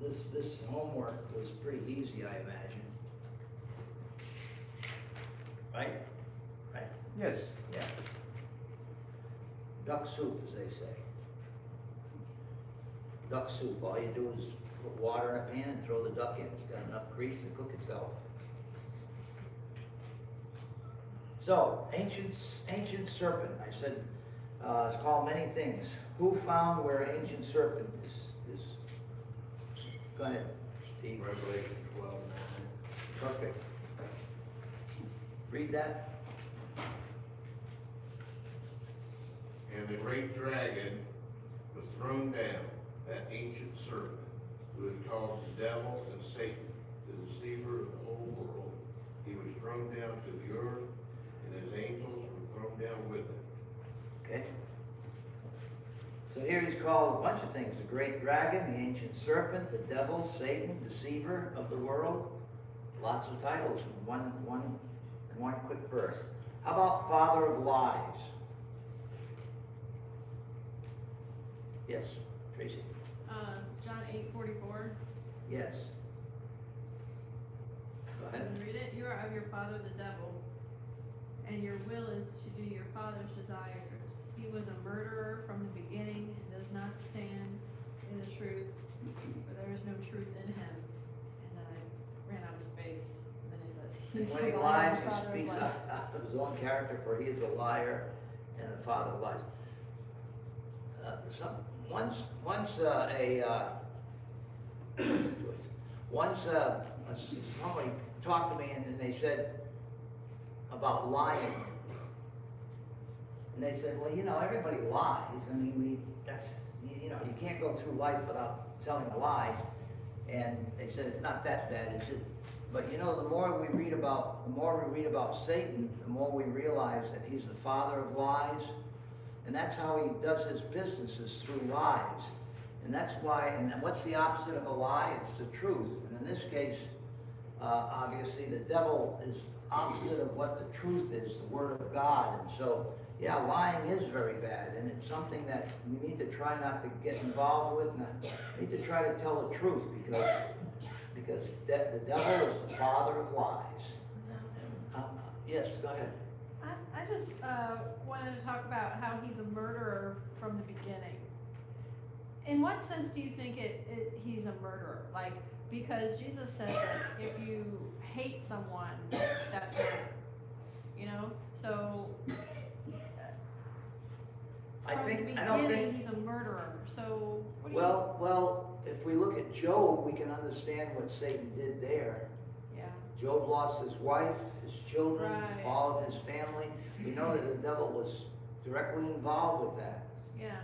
this homework was pretty easy, I imagine. Right? Right? Yes. Yeah. Duck soup, as they say. Duck soup, all you do is put water in a pan and throw the duck in. It's got enough grease to cook itself. So, ancient serpent. I said it's called many things. Who found where ancient serpent is? Go ahead, Steve. Revelation 12. Perfect. Read that. And the great dragon was thrown down, that ancient serpent, who is called the devil and Satan, the deceiver of the whole world. He was thrown down to the earth, and his angels were thrown down with him. Okay. So here he's called a bunch of things. The great dragon, the ancient serpent, the devil, Satan, deceiver of the world. Lots of titles in one quick verse. How about father of lies? Yes, Tracy? John 8:44. Yes. Go ahead. Can you read it? You are of your father the devil, and your will is to do your father's desires. He was a murderer from the beginning and does not stand in the truth, for there is no truth in him. And then I ran out of space. And then he says, When he lies, he speaks out of his own character, for he is a liar and the father of lies. Somebody talked to me and they said about lying. And they said, well, you know, everybody lies. I mean, you can't go through life without telling a lie. And they said it's not that bad, is it? But you know, the more we read about Satan, the more we realize that he's the father of lies. And that's how he does his businesses, through lies. And that's why, and what's the opposite of a lie? It's the truth. And in this case, obviously, the devil is opposite of what the truth is, the word of God. And so, yeah, lying is very bad. And it's something that we need to try not to get involved with. And we need to try to tell the truth, because the devil is the father of lies. Yes, go ahead. I just wanted to talk about how he's a murderer from the beginning. In what sense do you think he's a murderer? Like, because Jesus said that if you hate someone, that's murder. You know? So, from the beginning, he's a murderer. So, what do you... Well, if we look at Job, we can understand what Satan did there. Yeah. Job lost his wife, his children, Right. all of his family. We know that the devil was directly involved with that. Yeah.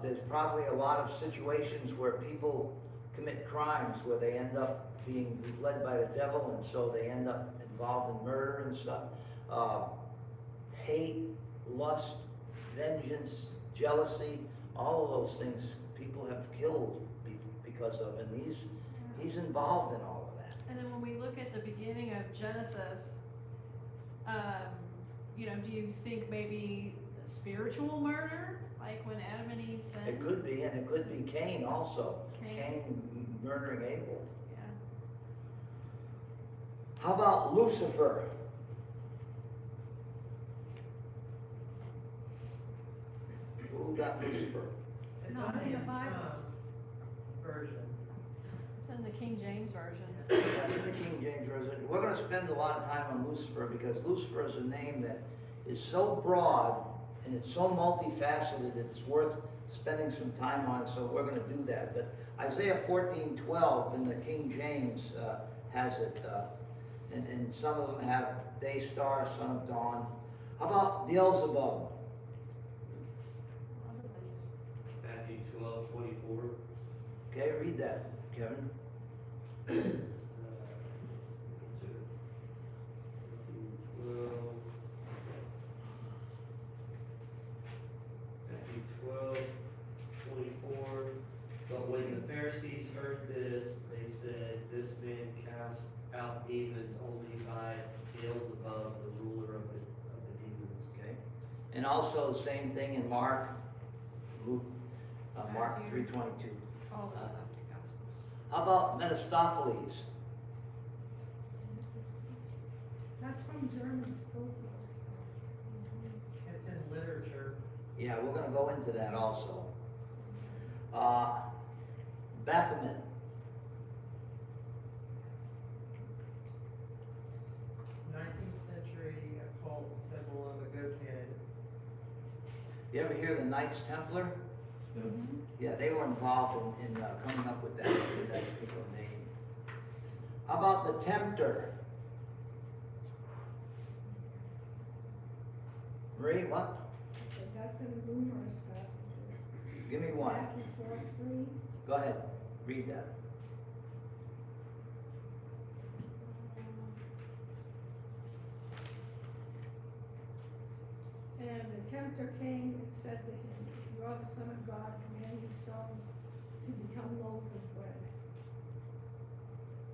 There's probably a lot of situations where people commit crimes where they end up being led by the devil, and so they end up involved in murder and stuff. Hate, lust, vengeance, jealousy, all of those things people have killed because of, and he's involved in all of that. And then when we look at the beginning of Genesis, do you think maybe spiritual murder, like when Adam and Eve sinned? It could be, and it could be Cain also. Cain. Murdering Abel. Yeah. How about Lucifer? Who got Lucifer? It's not in the Bible. Versions. It's in the King James Version. In the King James Version. We're going to spend a lot of time on Lucifer because Lucifer is a name that is so broad and it's so multifaceted, it's worth spending some time on, so we're going to do that. But Isaiah 14:12 in the King James has it, and some of them have day star, son of dawn. How about Beelzebub? Matthew 12:24. Okay, read that, Kevin. Matthew 12:24. But when the Pharisees heard this, they said, "This man casts out demons only by Beelzebub, the ruler of the demons." Okay, and also same thing in Mark, Mark Matthew. 3:22. All the synoptic gospels. How about Mephistopheles? That's from German folklore, It's in literature. Yeah, we're gonna go into that also. Baphomet. 19th century occult symbol of a goat head. You ever hear the Knights Templar? Yeah, they were involved in coming up with that particular name. How about the Tempter? Marie, what? so that's in numerous passages. Give me one. Matthew 4:3. Go ahead, read that. And the tempter came and said to him, if you are the Son of God, command these stones to become loaves of bread.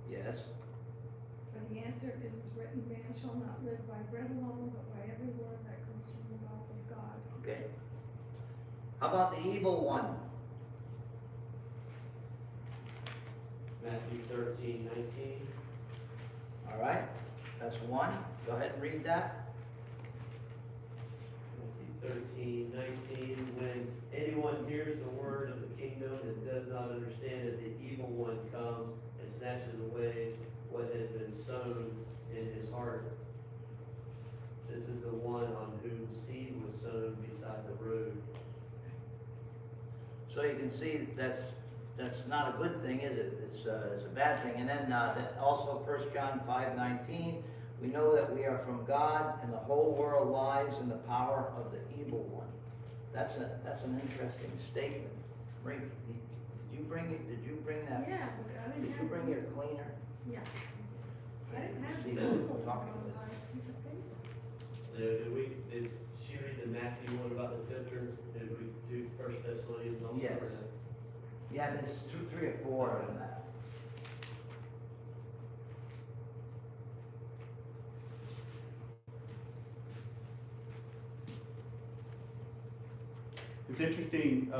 Yes. But the answer is written, man shall not live by bread alone, but by every word that comes from the mouth of God. Okay. How about the evil one? Matthew 13:19. All right, that's one. Go ahead and read that. Matthew 13:19. When anyone hears the word of the kingdom and does not understand it, the evil one comes and snatches away what has been sown in his heart. This is the one on whom seed was sown beside the road. So you can see that's not a good thing, is it? It's a bad thing. And then also 1 John 5:19, we know that we are from God, and the whole world lies in the power of the evil one. That's an interesting statement. Marie, did you bring it? Did you bring that? Yeah, but I didn't Did you have. bring your cleaner? Yeah. I didn't have. See the what Bible we're talking on with. my piece of paper. Did she read the Matthew one about the tempter? Did we do 1 Thessalonians also? Yes. or no? Yeah, there's 2, 3, or 4 on that. It's interesting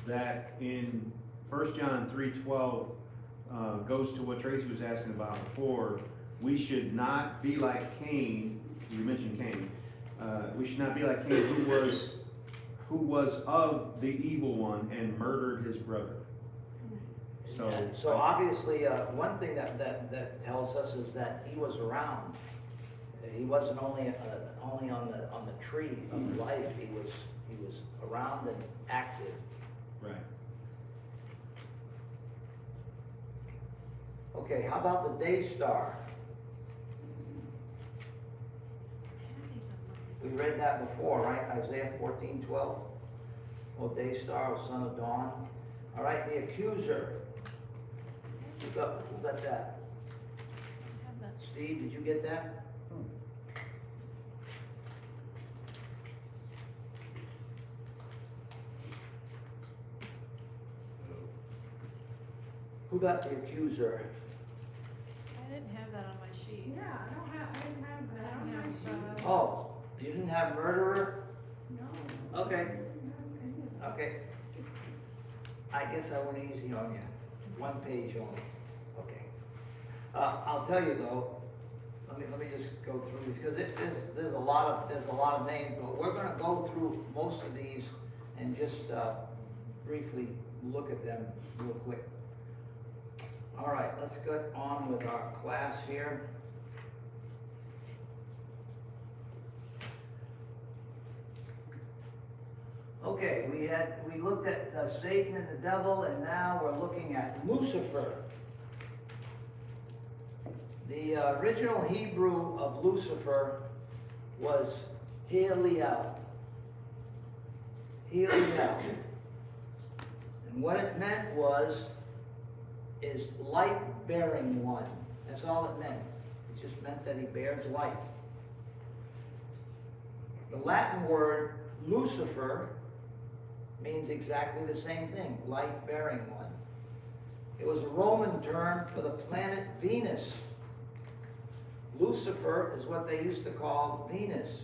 that in 1 John 3:12 goes to what Tracy was asking about before. We should not be like Cain. You mentioned Cain. We should not be like Cain, who was of the evil one and murdered his brother. So obviously, one thing that tells us is that he was around. He wasn't only on the tree of life. He was around and active. Right. Okay, how about the day star? We read that before, right? Isaiah 14:12. O day star, O son of dawn. All right, the accuser. Who got that? Steve, did you get that? Who got the accuser? I didn't have that on my sheet. Yeah, I didn't have that on my I sheet. didn't have, Oh, you didn't have murderer? No. Okay. I didn't have any of that. Okay. I guess I went easy on you. 1 page only. Okay. I'll tell you though, let me just go through these, because there's a lot of names, but we're gonna go through most of these and just briefly look at them real quick. All right, let's get on with our class here. Okay, we looked at Satan and the devil, and now we're looking at Lucifer. The original Hebrew of Lucifer was Heliel. Heliel. And what it meant is light-bearing one. That's all it meant. It just meant that he bears light. The Latin word Lucifer means exactly the same thing, light-bearing one. It was a Roman term for the planet Venus. Lucifer is what they used to call Venus.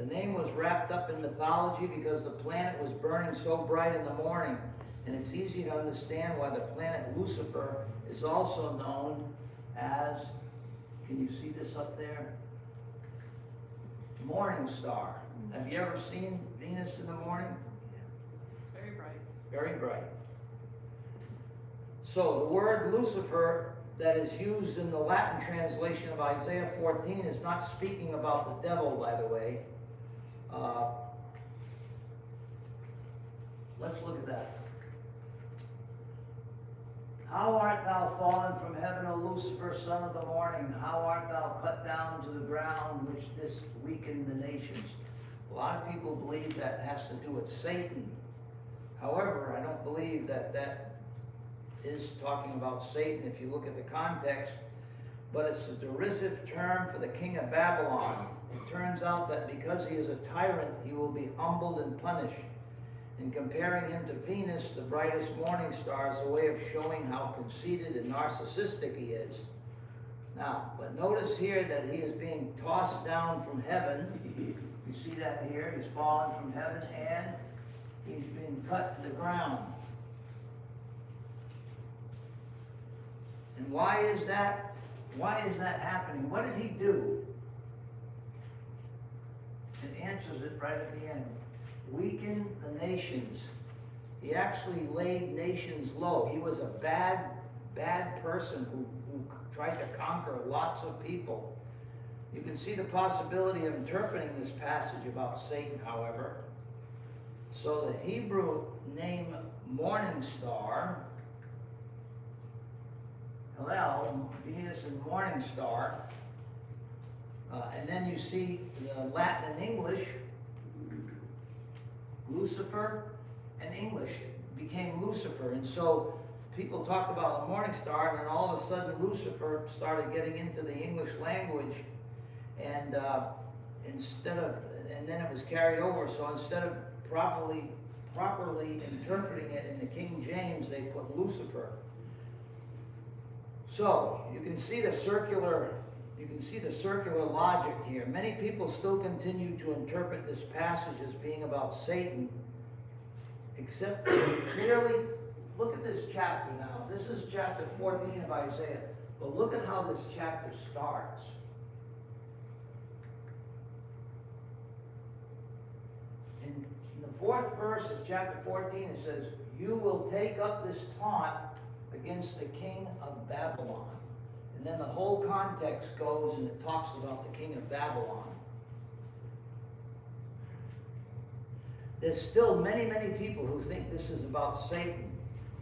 The name was wrapped up in mythology because the planet was burning so bright in the morning, and it's easy to understand why the planet Lucifer is also known as, can you see this up there? Morning star. Have you ever seen Venus in the morning? It's very bright. Very bright. So the word Lucifer that is used in the Latin translation of Isaiah 14 is not speaking about the devil, by the way. Let's look at that. How art thou fallen from heaven, O Lucifer, son of the morning? How art thou cut down to the ground, which didst weaken the nations? A lot of people believe that has to do with Satan. However, I don't believe that that is talking about Satan if you look at the context, but it's a derisive term for the king of Babylon. It turns out that because he is a tyrant, he will be humbled and punished. In comparing him to Venus, the brightest morning star, is a way of showing how conceited and narcissistic he is. Now, but notice here that he is being tossed down from heaven. You see that here? He's fallen from heaven and he's being cut to the ground. And why is that? Why is that happening? What did he do? It answers it right at the end. Weaken the nations. He actually laid nations low. He was a bad person who tried to conquer lots of people. You can see the possibility of interpreting this passage about Satan, however. So the Hebrew name morning star, Hallel, Venus and morning star, and then you see the Latin and English, Lucifer and English became Lucifer. And so people talked about the morning star, and then all of a sudden Lucifer started getting into the English language, and and then it was carried over. So instead of properly interpreting it in the King James, they put Lucifer. So you can see the circular logic here. Many people still continue to interpret this passage as being about Satan, except clearly, look at this chapter now. This is chapter 14 of Isaiah, but look at how this chapter starts. In the 4th verse of chapter 14, it says, "You will take up this taunt against the king of Babylon." And then the whole context goes and it talks about the king of Babylon. There's still many, many people who think this is about Satan.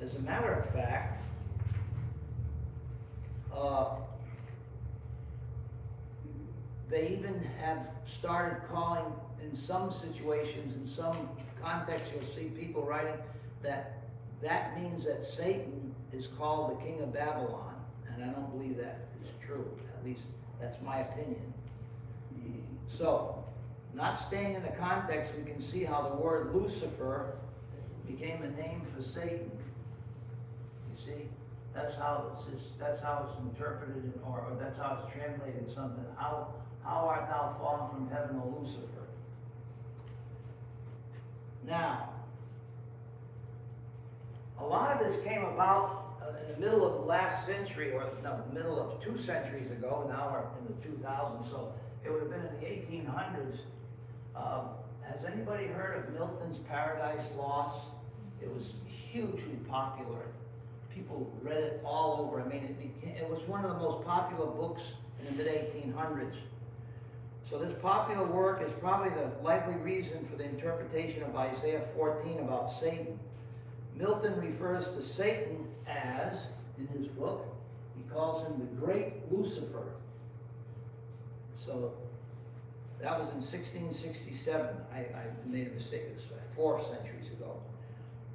As a matter of fact, they even have started calling, in some situations, in some contexts, you'll see people writing that means that Satan is called the king of Babylon. And I don't believe that is true. At least that's my opinion. So, not staying in the context, we can see how the word Lucifer became a name for Satan. You see? That's how it's interpreted, or that's how it's translated in something. How art thou fallen from heaven, O Lucifer? Now, a lot of this came about in the middle of the last century, or no, middle of 2 centuries ago. Now we're in the 2000s, so it would have been in the 1800s. Has anybody heard of Milton's Paradise Lost? It was hugely popular. People read it all over. I mean, it was one of the most popular books in the mid-1800s. So this popular work is probably the likely reason for the interpretation of Isaiah 14 about Satan. Milton refers to Satan as, in his book, he calls him the great Lucifer. So that was in 1667. I made a mistake. It was 4 centuries ago.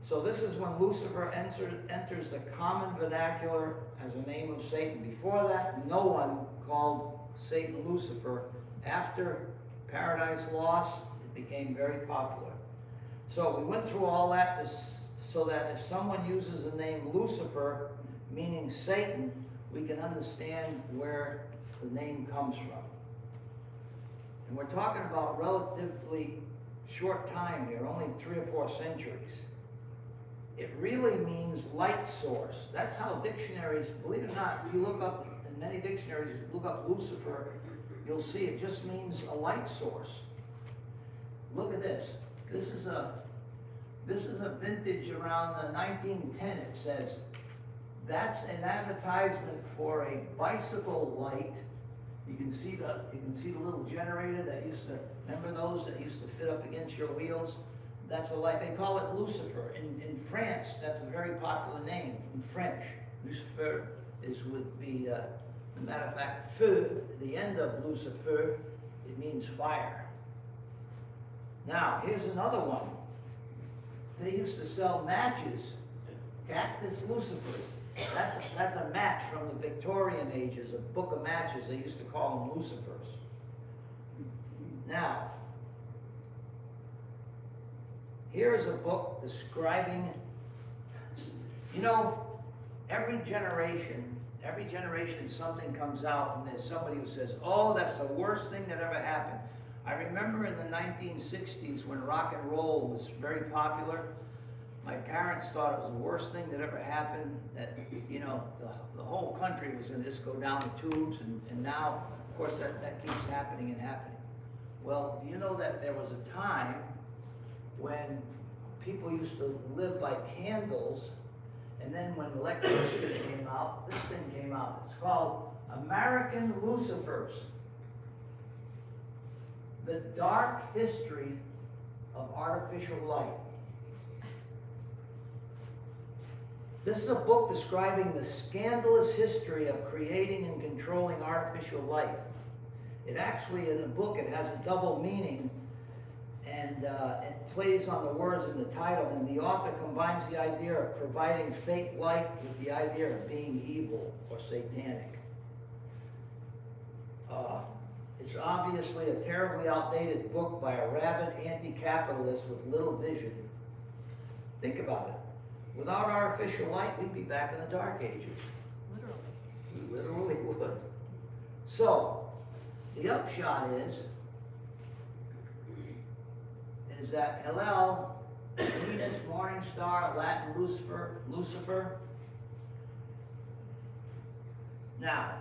So this is when Lucifer enters the common vernacular as a name of Satan. Before that, no one called Satan Lucifer. After Paradise Lost, it became very popular. So we went through all that so that if someone uses the name Lucifer, meaning Satan, we can understand where the name comes from. And we're talking about relatively short time here, only 3 or 4 centuries. It really means light source. That's how dictionaries, believe it or not, if you look up, in many dictionaries, look up Lucifer, you'll see it just means a light source. Look at this. This is a vintage around the 1910, it says. That's an advertisement for a bicycle light. You can see the little generator that used to, remember those that used to fit up against your wheels? That's a light, they call it Lucifer. In France, that's a very popular name, in French. Lucifer would be, as a matter of fact, feu, the end of Lucifer, it means fire. Now, here's another one. They used to sell matches, cactus lucifers. That's a match from the Victorian ages, a book of matches. They used to call them lucifers. Now, here is a book describing, you know, every generation something comes out and there's somebody who says, oh, that's the worst thing that ever happened. I remember in the 1960s when rock and roll was very popular, my parents thought it was the worst thing that ever happened, that, you know, the whole country was going to just go down the tubes, and now, of course, that keeps happening and happening. Well, do you know that there was a time when people used to live by candles, and then when electricity came out, this thing came out. It's called American Lucifers. The Dark History of Artificial Light. This is a book describing the scandalous history of creating and controlling artificial light. It actually, in the book, it has a double meaning, and it plays on the words in the title, and the author combines the idea of providing fake light with the idea of being evil or satanic. It's obviously a terribly outdated book by a rabid anti-capitalist with little vision. Think about it. Without artificial light, we'd be back in the Dark Ages. Literally. We literally would. So, the upshot is that Hillel, Venus, morning star, Latin Lucifer. Now,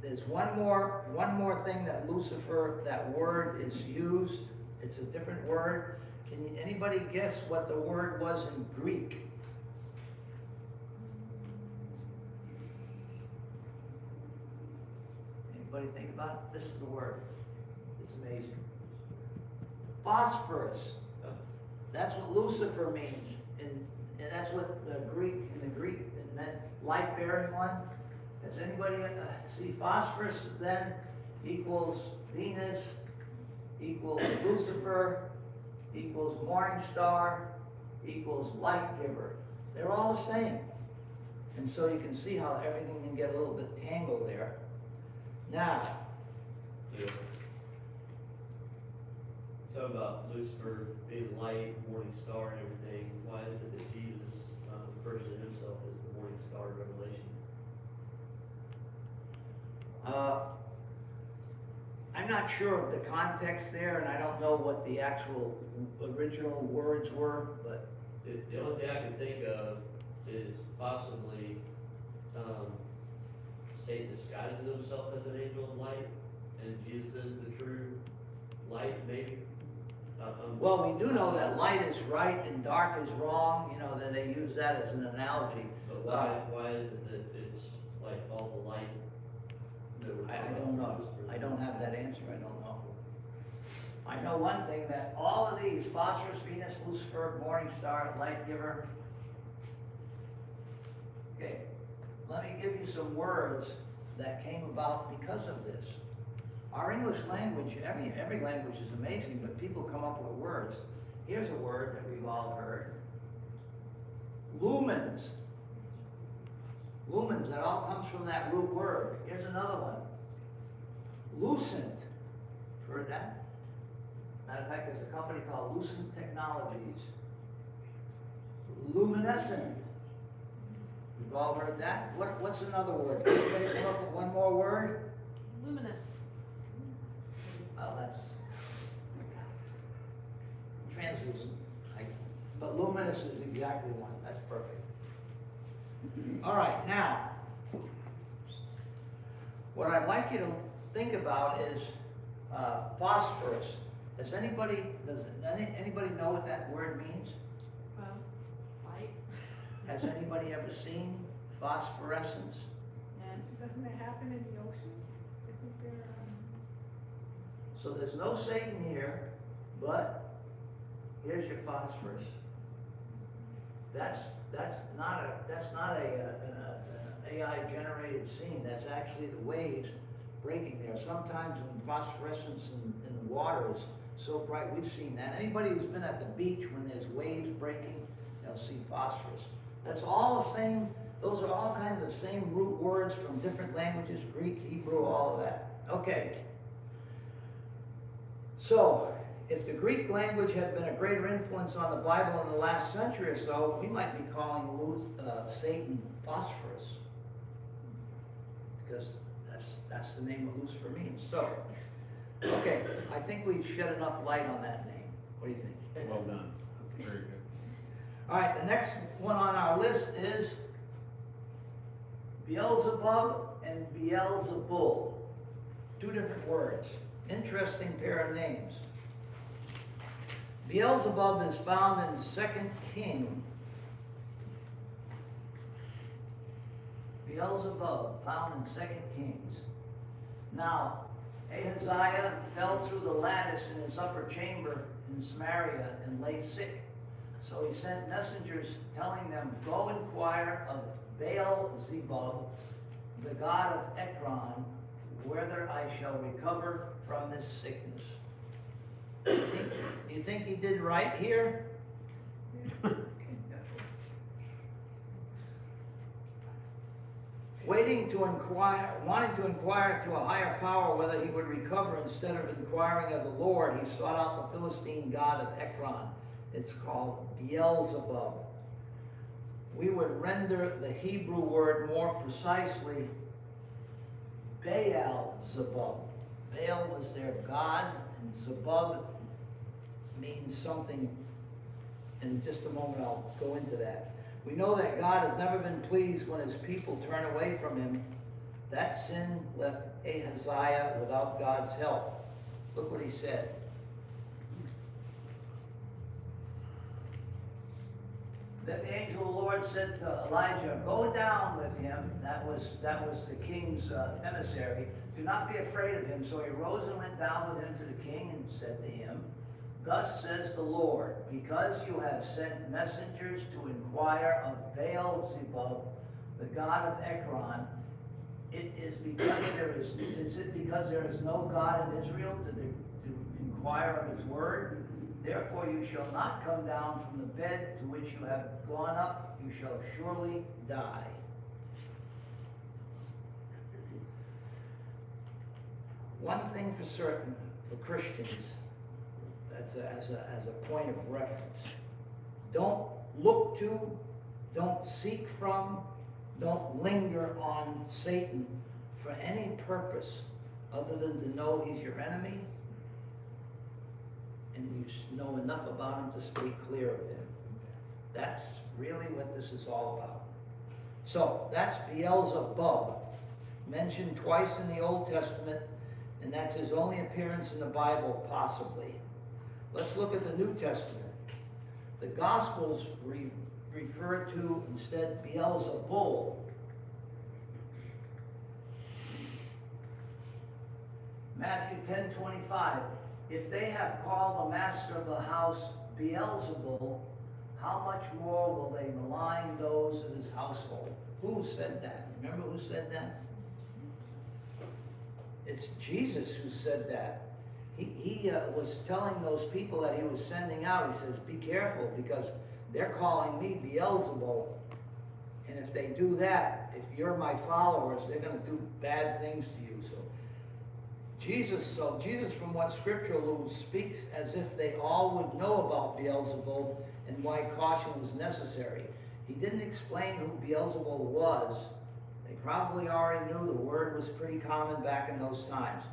there's one more thing that Lucifer, that word is used. It's a different word. Anybody guess what the word was in Greek? Anybody think about it? This is the word. It's amazing. Phosphorus. That's what Lucifer means, and that's what in the Greek it meant light-bearing one. Does anybody see phosphorus then equals Venus, equals Lucifer, equals morning star, equals light giver? They're all the same. And so you can see how everything can get a little bit tangled there. Now, Yeah. So about Lucifer being light, morning star and everything, why is it that Jesus refers to himself as the morning star of Revelation? I'm not sure of the context there, and I don't know what the actual original words were, but The only thing I can think of is possibly Satan disguises himself as an angel of light, and Jesus is the true light, maybe. well, we do know that light is right and dark is wrong. You know, that they use that as an analogy. But why is it that it's like all the light? I don't know. I don't have that answer. I don't know. I know one thing, that all of these, phosphorus, Venus, Lucifer, morning star, light giver. Okay, let me give you some words that came about because of this. Our English language, every language is amazing, but people come up with words. Here's a word that we've all heard. Lumens. Lumens, that all comes from that root word. Here's another one. Lucent. Heard that? Matter of fact, there's a company called Lucent Technologies. Luminescent. You've all heard that? What's another word? Anybody come up with one more word? Luminous. Well, translucent, but luminous is exactly one, that's perfect. All right, now, what I'd like you to think about is phosphorus. Does anybody know what that word means? Well, light, Has anybody ever seen phosphorescence? yes. Doesn't it happen in the ocean? Isn't there, So there's no Satan here, but here's your phosphorus. That's not an AI generated scene. That's actually the waves breaking there. Sometimes when phosphorescence in the water is so bright, we've seen that. Anybody who's been at the beach when there's waves breaking, they'll see phosphorus. That's all the same. Those are all kind of the same root words from different languages, Greek, Hebrew, all of that. Okay. So, if the Greek language had been a greater influence on the Bible in the last century or so, we might be calling Satan Phosphorus. Because that's the name of Lucifer means. So, okay, I think we've shed enough light on that name. What do you think? Well done. Okay. Very good. All right, the next one on our list is Beelzebub and Beelzebul. Two different words. Interesting pair of names. Beelzebub is found in 2 King. Beelzebub, found in 2 Kings. Now, Ahaziah fell through the lattice in his upper chamber in Samaria and lay sick. So he sent messengers telling them, go inquire of Baal-zebub, the god of Ekron, whether I shall recover from this sickness. Do you think he did right here? Wanting to inquire to a higher power whether he would recover, instead of inquiring of the Lord, he sought out the Philistine god of Ekron. It's called Beelzebub. We would render the Hebrew word more precisely Baal-zebub. Baal was their god, and Zebub means something. In just a moment I'll go into that. We know that God has never been pleased when his people turn away from him. That sin left Ahaziah without God's help. Look what he said. Then the angel of the Lord said to Elijah, go down with him. That was the king's emissary. Do not be afraid of him. So he rose and went down with him to the king and said to him, thus says the Lord, because you have sent messengers to inquire of Baal-zebub, the god of Ekron, is it because there is no God in Israel to inquire of his word? Therefore you shall not come down from the bed to which you have gone up, you shall surely die. One thing for certain for Christians, as a point of reference, don't look to, don't seek from, don't linger on Satan for any purpose other than to know he's your enemy and you know enough about him to stay clear of him. That's really what this is all about. So that's Beelzebub, mentioned twice in the Old Testament, and that's his only appearance in the Bible, possibly. Let's look at the New Testament. The Gospels refer to instead Beelzebul. Matthew 10:25. If they have called the master of the house Beelzebul, how much more will they malign those of his household? Who said that? Remember who said that? It's Jesus who said that. He was telling those people that he was sending out, he says, be careful because they're calling me Beelzebul. And if they do that, if you're my followers, they're going to do bad things to you. Jesus from what Scripture alludes, speaks as if they all would know about Beelzebul and why caution was necessary. He didn't explain who Beelzebul was. They probably already knew. The word was pretty common back in those times.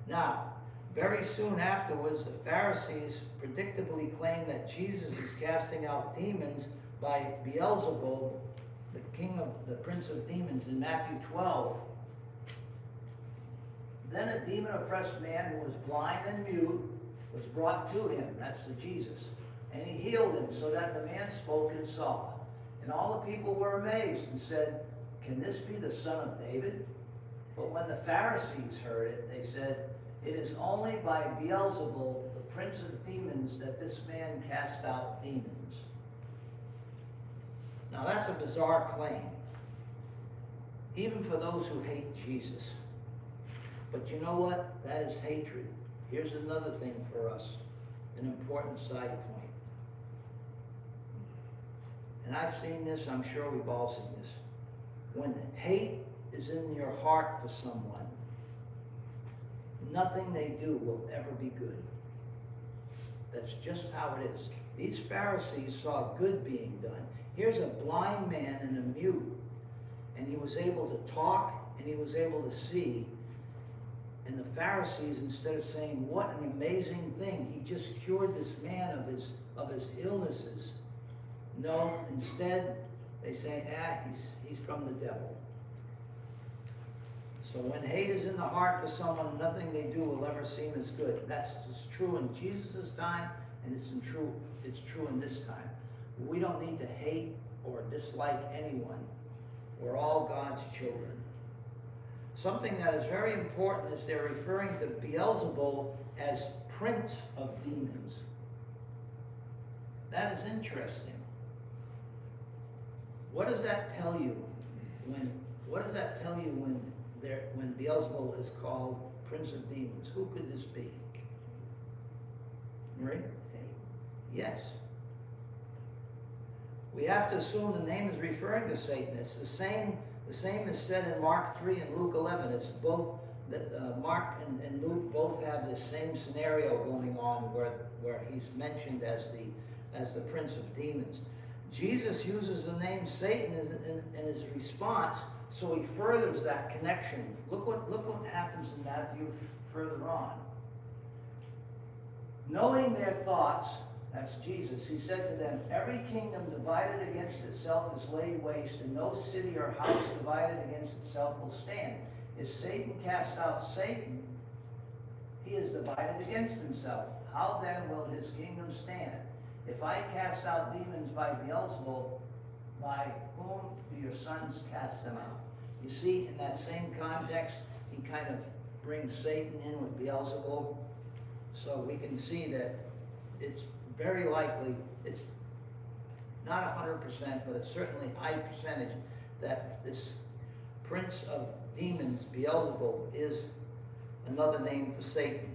Now, Very soon afterwards, the Pharisees predictably claimed that Jesus is casting out demons by Beelzebub, the prince of demons, in Matthew 12. Then a demon-oppressed man who was blind and mute was brought to him, that's the Jesus, and he healed him so that the man spoke and saw. And all the people were amazed and said, "Can this be the son of David?" But when the Pharisees heard it, they said, "It is only by Beelzebul, the prince of demons, that this man cast out demons." Now that's a bizarre claim, even for those who hate Jesus. But you know what? That is hatred. Here's another thing for us, an important side point. And I've seen this, I'm sure we've all seen this. When hate is in your heart for someone, nothing they do will ever be good. That's just how it is. These Pharisees saw good being done. Here's a blind man and a mute, and he was able to talk and he was able to see. And the Pharisees, instead of saying, "What an amazing thing, he just cured this man of his illnesses," no, instead they say, he's from the devil. So when hate is in the heart for someone, nothing they do will ever seem as good. That's just true in Jesus' time, and it's true in this time. We don't need to hate or dislike anyone. We're all God's children. Something that is very important is they're referring to Beelzebul as prince of demons. That is interesting. What does that tell you when Beelzebul is called prince of demons? Who could this be? Marie? Yes. We have to assume the name is referring to Satan. It's the same is said in Mark 3 and Luke 11. It's both that Mark and Luke both have this same scenario going on where he's mentioned as the prince of demons. Jesus uses the name Satan in his response, so he furthers that connection. Look what happens in Matthew further on. Knowing their thoughts, that's Jesus, he said to them, "Every kingdom divided against itself is laid waste, and no city or house divided against itself will stand. If Satan cast out Satan, he is divided against himself. How then will his kingdom stand? If I cast out demons by Beelzebul, by whom do your sons cast them out?" You see, in that same context, he kind of brings Satan in with Beelzebul. So we can see that it's very likely, it's not 100%, but it's certainly a high percentage that this prince of demons, Beelzebul, is another name for Satan.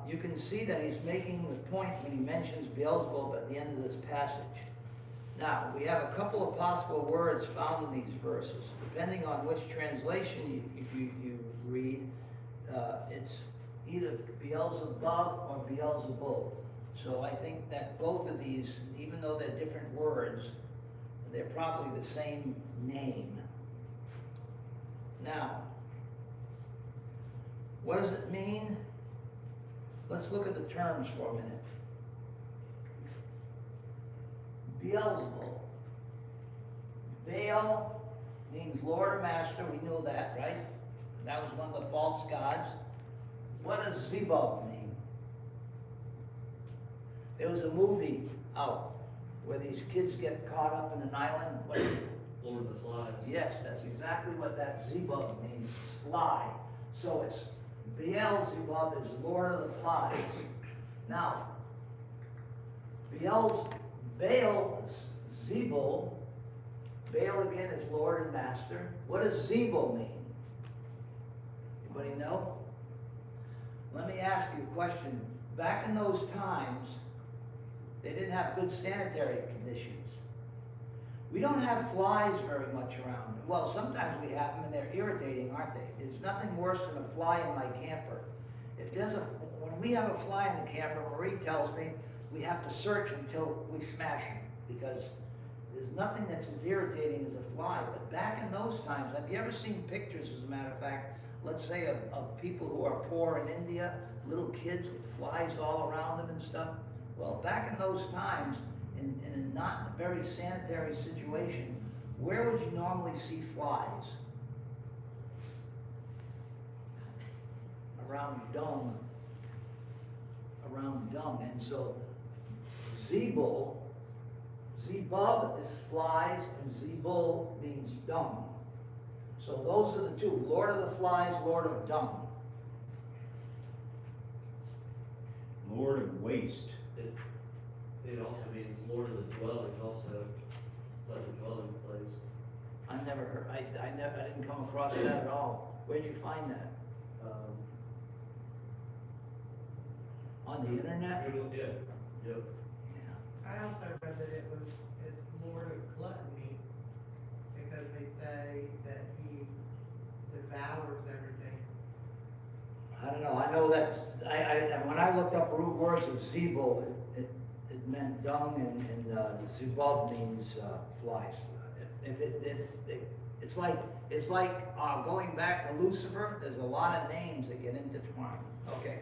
You can see that he's making the point when he mentions Beelzebul at the end of this passage. Now, we have a couple of possible words found in these verses. Depending on which translation you read, it's either Beelzebub or Beelzebul. So I think that both of these, even though they're different words, they're probably the same name. Now, what does it mean? Let's look at the terms for a minute. Beelzebul. Baal means Lord or Master. We knew that, right? That was one of the false gods. What does Zebub mean? There was a movie out where these kids get caught up in an island. What is it? Lord of the Flies. Yes, that's exactly what that Zebub means, fly. So it's Beelzebub is Lord of the Flies. Now, Baal, Zebul, Baal again is Lord and Master. What does Zebul mean? Anybody know? Let me ask you a question. Back in those times, they didn't have good sanitary conditions. We don't have flies very much around. Well, sometimes we have them and they're irritating, aren't they? There's nothing worse than a fly in my camper. When we have a fly in the camper, Marie tells me we have to search until we smash them because there's nothing that's as irritating as a fly. But back in those times, have you ever seen pictures, as a matter of fact, let's say of people who are poor in India, little kids with flies all around them and stuff. Well, back in those times, in a not very sanitary situation, where would you normally see flies? Around dung. And so zebub is flies, and zebul means dung. So those are the two, Lord of the Flies, Lord of Dung. Lord of Waste. It also means Lord of the dwelling, also pleasant dwelling place. I never heard, I didn't come across that at all. Where'd you find that? On the internet? Google, yeah, yep. Yeah. I also read that it's Lord of Gluttony, because they say that he devours everything. I don't know, I know that, when I looked up root words of zebul, it meant dung, and the zebub means flies. It's like going back to Lucifer, there's a lot of names that get intertwined. Okay.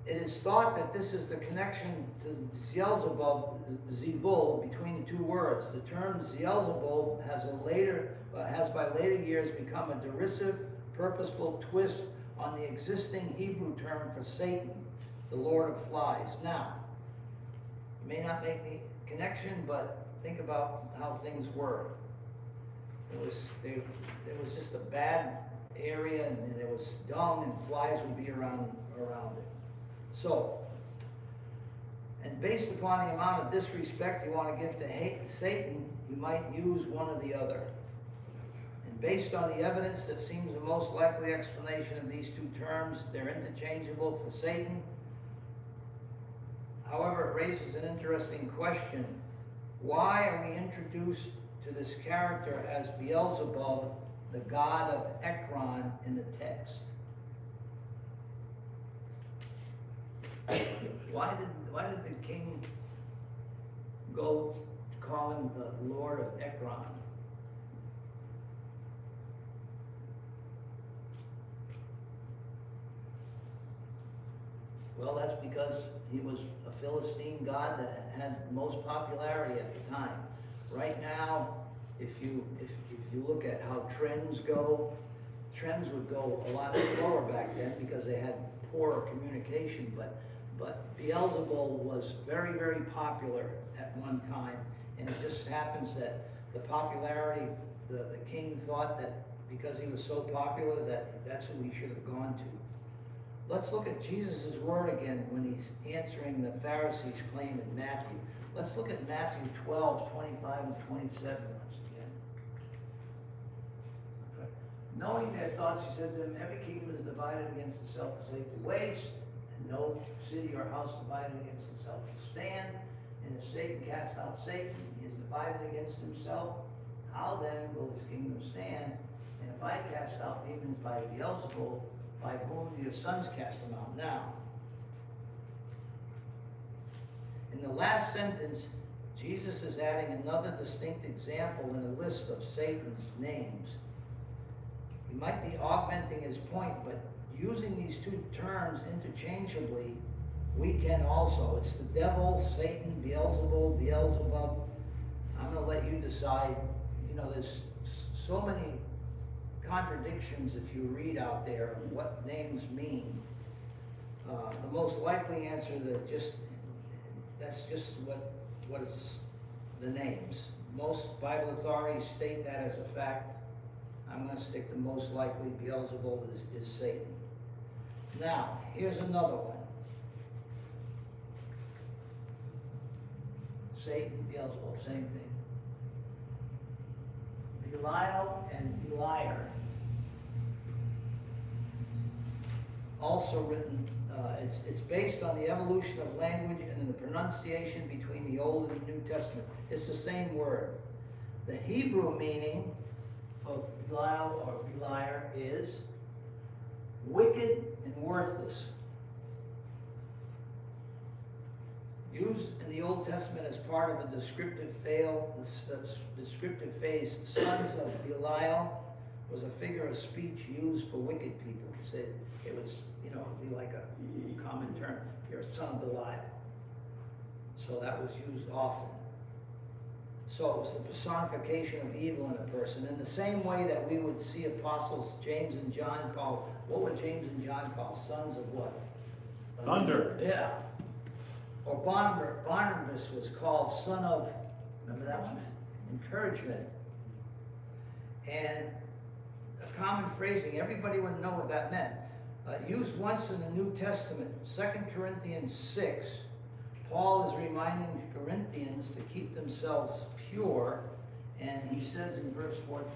It is thought that this is the connection to Beelzebub, Zebul, between the two words. The term Beelzebul has by later years become a derisive, purposeful twist on the existing Hebrew term for Satan, the Lord of Flies. Now, you may not make the connection, but think about how things were. There was just a bad area, and there was dung, and flies would be around it. So, and based upon the amount of disrespect you want to give to Satan, you might use one or the other. And based on the evidence that seems the most likely explanation of these two terms, they're interchangeable for Satan. However, it raises an interesting question. Why are we introduced to this character as Beelzebub, the god of Ekron, in the text? Why did the king go to call him the Lord of Ekron? Well, that's because he was a Philistine god that had the most popularity at the time. Right now, if you look at how trends go, trends would go a lot slower back then because they had poorer communication, but Beelzebul was very, very popular at one time, and it just happens that the popularity, the king thought that because he was so popular that's who he should have gone to. Let's look at Jesus' word again when he's answering the Pharisees' claim in Matthew. Let's look at Matthew 12, 25 and 27 once again. Okay. Knowing their thoughts, he said to them, every kingdom is divided against itself is laid to waste, and no city or house divided against itself will stand. And if Satan casts out Satan, he is divided against himself. How then will his kingdom stand? And if I cast out demons by Beelzebul, by whom do your sons cast them out? Now, in the last sentence, Jesus is adding another distinct example in a list of Satan's names. He might be augmenting his point, but using these two terms interchangeably, we can also. It's the devil, Satan, Beelzebul, Beelzebub. I'm going to let you decide. You know, there's so many contradictions if you read out there of what names mean. The most likely answer that's just what is the names. Most Bible authorities state that as a fact. I'm going to stick to most likely Beelzebul is Satan. Now, here's another one. Satan, Beelzebul, same thing. Belial and Beliar. Also written, it's based on the evolution of language and the pronunciation between the Old and the New Testament. It's the same word. The Hebrew meaning of Belial or Beliar is wicked and worthless. Used in the Old Testament as part of a descriptive phase, sons of Belial was a figure of speech used for wicked people. He said it was, you know, it'd be like a common term, you're a son of Belial. So that was used often. So it was the personification of evil in a person. In the same way that we would see apostles James and John called, what were James and John called? Sons of what? Thunder. Yeah. Or Barnabas was called son of, remember that one? Encouragement. And a common phrasing, everybody would know what that meant. Used once in the New Testament, 2 Corinthians 6, Paul is reminding the Corinthians to keep themselves pure, and he says in verse 14,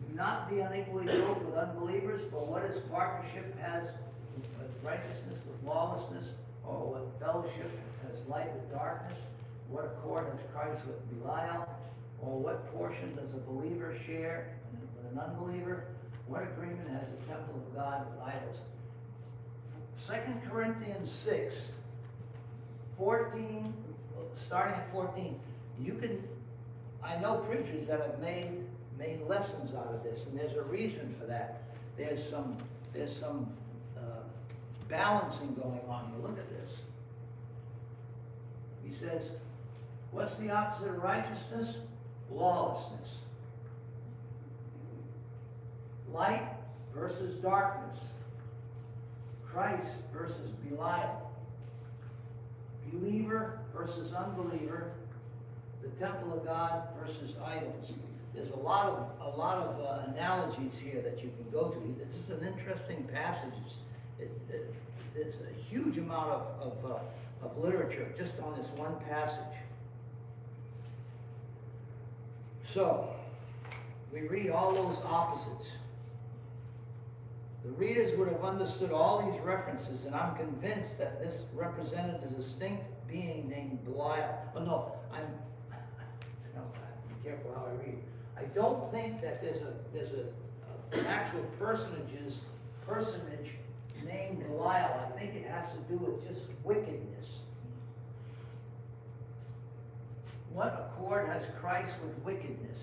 do not be unequally yoked with unbelievers, for what is partnership has with righteousness with lawlessness, or what fellowship has light with darkness? What accord has Christ with Belial? Or what portion does a believer share with an unbeliever? What agreement has the temple of God with idols? 2 Corinthians 6, 14, starting at 14. You can, I know preachers that have made lessons out of this, and there's a reason for that. There's some balancing going on here. Look at this. He says, what's the opposite of righteousness? Lawlessness. Light versus darkness. Christ versus Belial. Believer versus unbeliever. The temple of God versus idols. There's a lot of analogies here that you can go to. This is an interesting passage. There's a huge amount of literature just on this one passage. So, we read all those opposites. The readers would have understood all these references, and I'm convinced that this represented a distinct being named Belial. Oh no, be careful how I read. I don't think that there's an actual personage named Belial. I think it has to do with just wickedness. What accord has Christ with wickedness?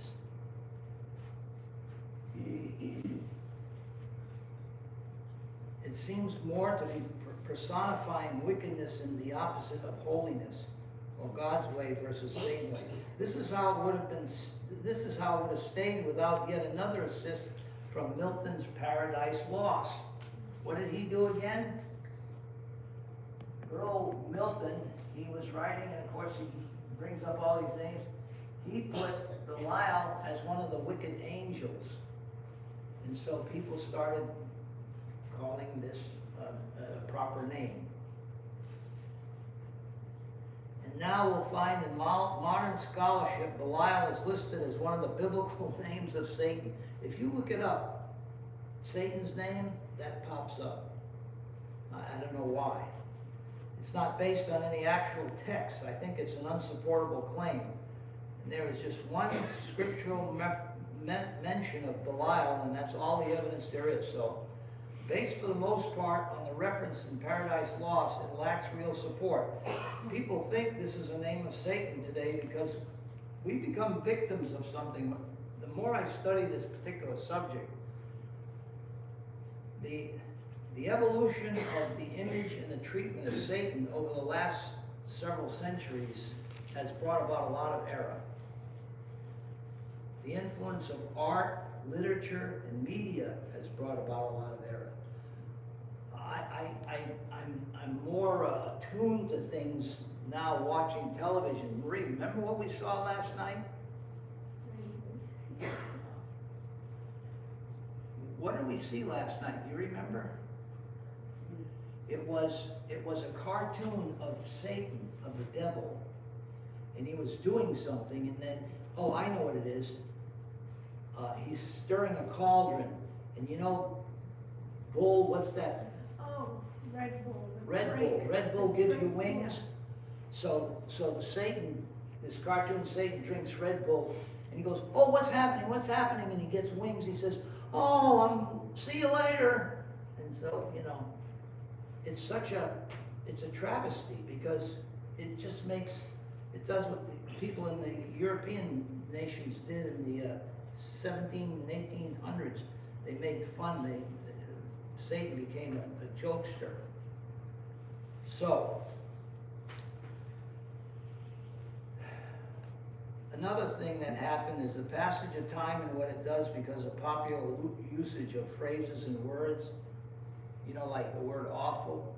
It seems more to be personifying wickedness in the opposite of holiness, or God's way versus Satan's way. This is how it would have stayed without yet another assist from Milton's Paradise Lost. What did he do again? Good old Milton, he was writing, and of course he brings up all these names. He put Belial as one of the wicked angels. And so people started calling this a proper name. And now we'll find in modern scholarship, Belial is listed as one of the biblical names of Satan. If you look it up, Satan's name, that pops up. I don't know why. It's not based on any actual text. I think it's an unsupportable claim. And there is just one scriptural mention of Belial, and that's all the evidence there is. So, based for the most part on the reference in Paradise Lost, it lacks real support. People think this is a name of Satan today because we become victims of something. The more I study this particular subject, the evolution of the image and the treatment of Satan over the last several centuries has brought about a lot of error. The influence of art, literature, and media has brought about a lot of error. I'm more attuned to things now watching television. Marie, remember what we saw last night? What did we see last night? Do you remember? It was a cartoon of Satan, of the devil, and he was doing something, and then, oh, I know what it is. He's stirring a cauldron, and you know, bull, what's that? Oh, Red Bull. Red Bull. Red Bull gives you wings. So the Satan, this cartoon Satan drinks Red Bull, and he goes, oh, what's happening? What's happening? And he gets wings. He says, oh, see you later. And so, you know, it's a travesty because it just makes It does what the people in the European nations did in the 17 and 1800s. They made fun, Satan became a jokester. So, another thing that happened is the passage of time and what it does because of popular usage of phrases and words, you know, like the word awful.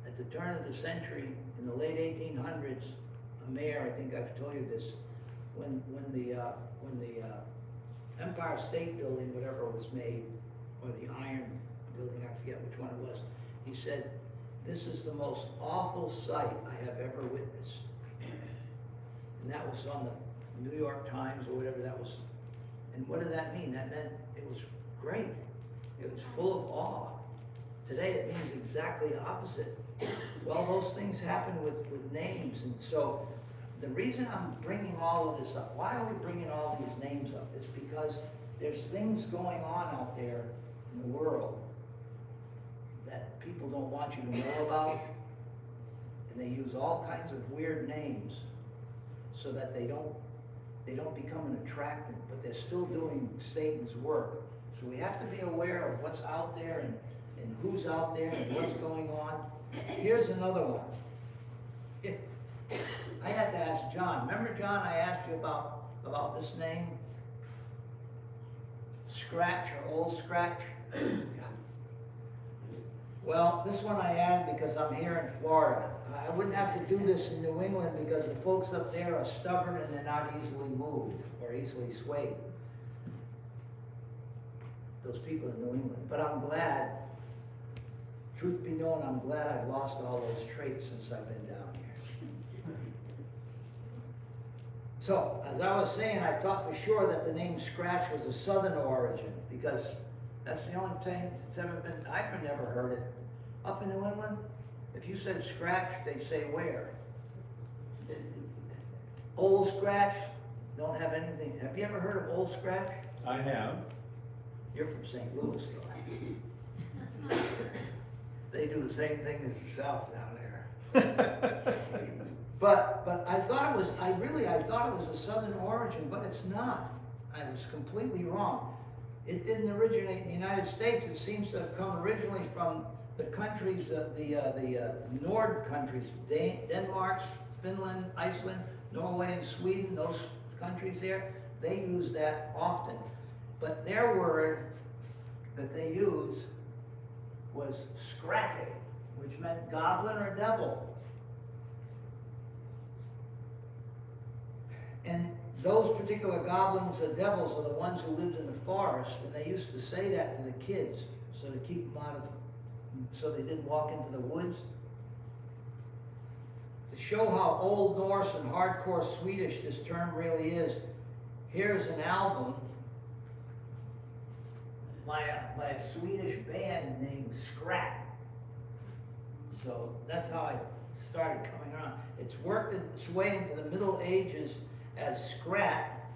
At the turn of the century, in the late 1800s, a mayor, I think I've told you this, when the Empire State Building, whatever was made, or the Iron Building, I forget which one it was, he said, "This is the most awful sight I have ever witnessed." And that was on the New York Times or whatever that was. And what did that mean? That meant it was great. It was full of awe. Today it means exactly the opposite. Well, those things happen with names. And so the reason I'm bringing all of this up, why are we bringing all these names up? Is because there's things going on out there in the world that people don't want you to know about. And they use all kinds of weird names so that they don't become an attractant, but they're still doing Satan's work. So we have to be aware of what's out there and who's out there and what's going on. Here's another one. I had to ask John. Remember, John, I asked you about this name? Scratch or Old Scratch? Yeah. Well, this one I added because I'm here in Florida. I wouldn't have to do this in New England because the folks up there are stubborn and they're not easily moved or easily swayed. Those people in New England. But I'm glad, truth be known, I'm glad I've lost all those traits since I've been down here. So, as I was saying, I thought for sure that the name Scratch was a southern origin because that's the only thing that's ever been, I've never heard it. Up in New England, if you said Scratch, they'd say where? Old Scratch, don't have anything. Have you ever heard of Old Scratch? I have. You're from St. Louis, though. That's not, They do the same thing as the South down there. But I thought it was, I thought it was a southern origin, but it's not. I was completely wrong. It didn't originate in the United States. It seems to have come originally from the countries, the Nord countries, Denmark, Finland, Iceland, Norway, and Sweden, those countries there, they use that often. But their word that they use was scrate, which meant goblin or devil. And those particular goblins or devils are the ones who lived in the forest, and they used to say that to the kids, so to keep them out of, so they didn't walk into the woods. To show how Old Norse and hardcore Swedish this term really is, here's an album by a Swedish band named Scrat. So that's how I started coming around. It's worked its way into the Middle Ages as Scrat,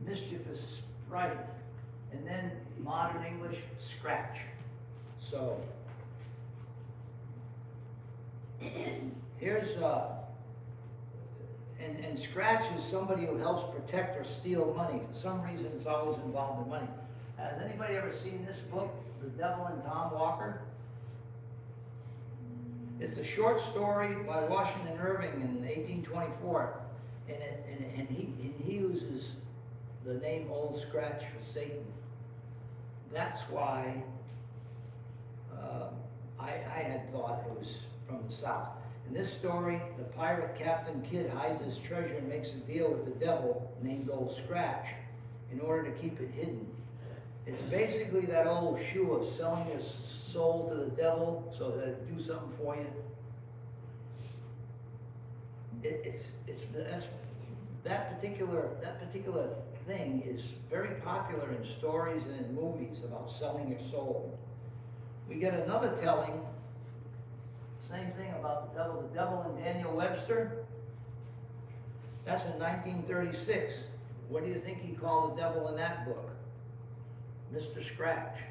mischievous sprite, and then modern English, Scratch. So here's and Scratch is somebody who helps protect or steal money. For some reason, it's always involved in money. Has anybody ever seen this book, The Devil and Tom Walker? It's a short story by Washington Irving in 1824, and he uses the name Old Scratch for Satan. That's why I had thought it was from the South. In this story, the pirate Captain Kidd hides his treasure and makes a deal with the devil named Old Scratch in order to keep it hidden. It's basically that old shoe of selling your soul to the devil so that it do something for you. That particular thing is very popular in stories and in movies about selling your soul. We get another telling, same thing about the devil and Daniel Webster. That's in 1936. What do you think he called the devil in that book? Mr. Scratch.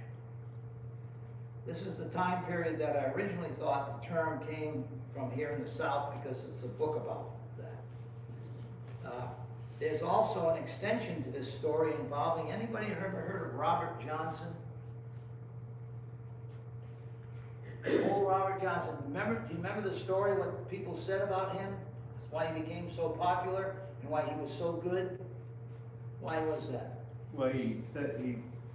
This is the time period that I originally thought the term came from here in the South because it's a book about that. There's also an extension to this story involving, anybody ever heard of Robert Johnson? Old Robert Johnson. Do you remember the story, what people said about him? That's why he became so popular and why he was so good? Why was that? Well,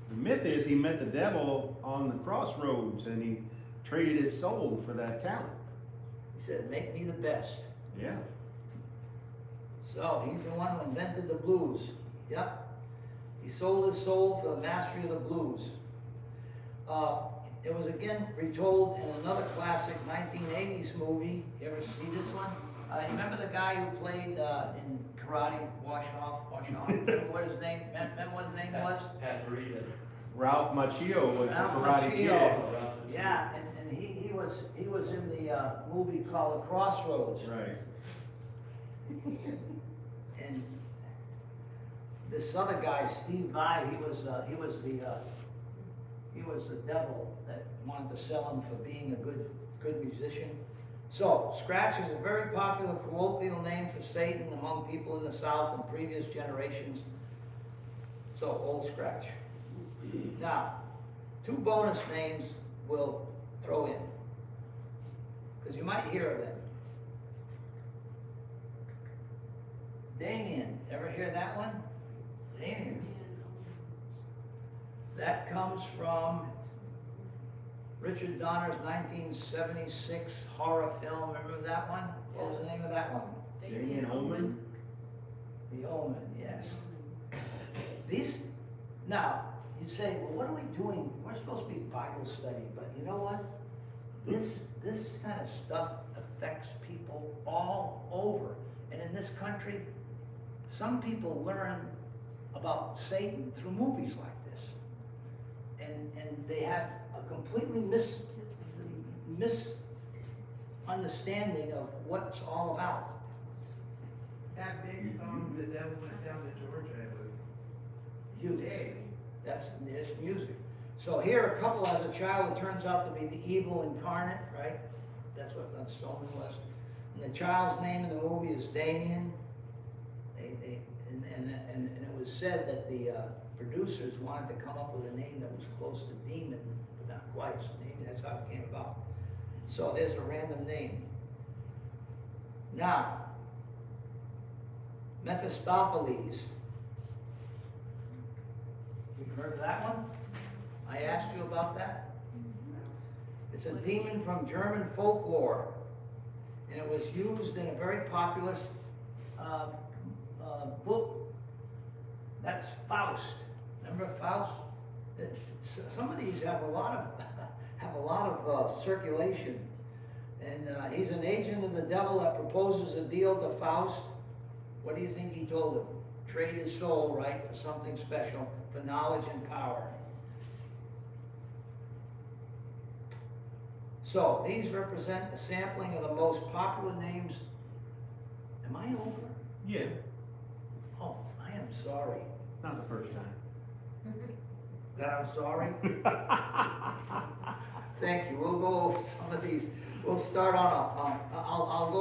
the myth is he met the devil on the crossroads and he traded his soul for that talent. He said, make me the best. Yeah. So, he's the one who invented the blues. Yep. He sold his soul for the mastery of the blues. It was again retold in another classic 1980s movie. You ever see this one? You remember the guy who played in Karate, Wash Off? Remember what his name, remember what his name was? Pat Morita. Ralph Macchio was the Ralph Karate Kid. Macchio. Yeah, and he was in the movie called The Crossroads. Right. And this other guy, Steve Vai, he was the devil that wanted to sell him for being a good musician. So, Scratch is a very popular colloquial name for Satan among people in the South in previous generations. So, Old Scratch. Now, 2 bonus names we'll throw in, because you might hear of them. Damien, ever hear that one? Damien. That comes from Richard Donner's 1976 horror film. Remember that one? What was the name of that one? Damien Omen? The Omen, yes. These, now, you'd say, well, what are we doing? We're supposed to be Bible study, but you know what? This kind of stuff affects people all over. And in this country, some people learn about Satan through movies like this. And they have a completely misunderstanding of what it's all about. That big song, The Devil Went Down to Georgia, it was Huge. big. There's music. So here, a couple as a child, it turns out to be the evil incarnate, right? That's what that song was. And the child's name in the movie is Damien. And it was said that the producers wanted to come up with a name that was close to demon, but not quite. So maybe that's how it came about. So there's a random name. Now, Mephistopheles. You heard of that one? I asked you about that. It's a demon from German folklore, and it was used in a very popular book. That's Faust. Remember Faust? Some of these have a lot of circulation, and he's an agent of the devil that proposes a deal to Faust. What do you think he told him? Trade his soul, right, for something special, for knowledge and power. So, these represent a sampling of the most popular names. Am I over? Yeah, Oh, I am sorry. not the first time. That I'm sorry? Thank you. We'll go over some of these. We'll start on I'll go